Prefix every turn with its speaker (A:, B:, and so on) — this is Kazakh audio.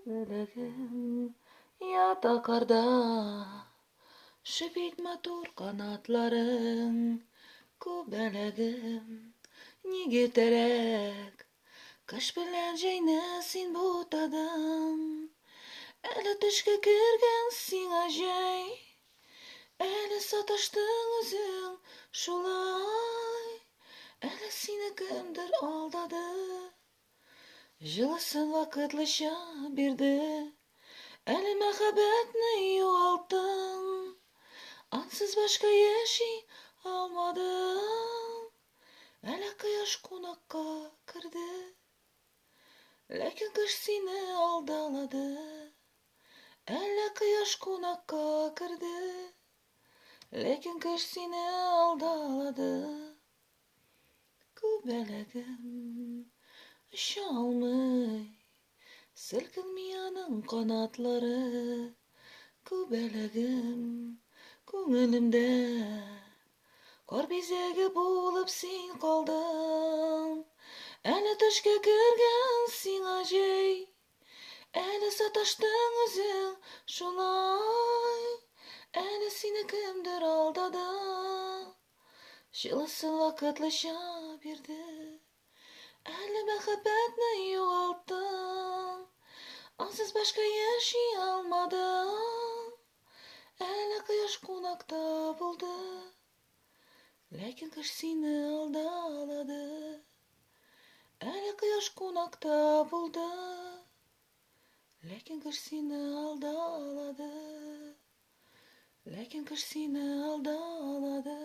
A: Melek'im yata karda, şibit matur kanatların, kubeleğim nigiterek, kış bilen jeynesin butadan, ele tüşke kirgen sin ajay, ele sataştın özün şulay, ele seni kimdir aldadı, Жылысын вакытлыча бирди, әле мәхәббәтне югалттың, ансыз башка яши алмадым. Әле кояш кунакка керде, ләкин кыш сине алдалады. Әле кояш кунакка керде, ләкин кыш сине алдалады. Күбәләгем Uça almay, silkinmeyenin kanatları, Kubeleğim көңілімде, Kar bizegi bulup sen kaldın, Әлі түшке кірген сен ажай, Әлі саташтың өзің шулай, Әлі сені кімдір алдады, Жылысын вакытлыча бирди, Әлі мәхәббәтне югалттың, ансыз башка яши алмадың. Әлі кояш кунакта булды, ләкин кыш сине алдалады. Әлі кояш кунакта булды, ләкин кыш сине алдалады. Ләкин кыш сине алдалады.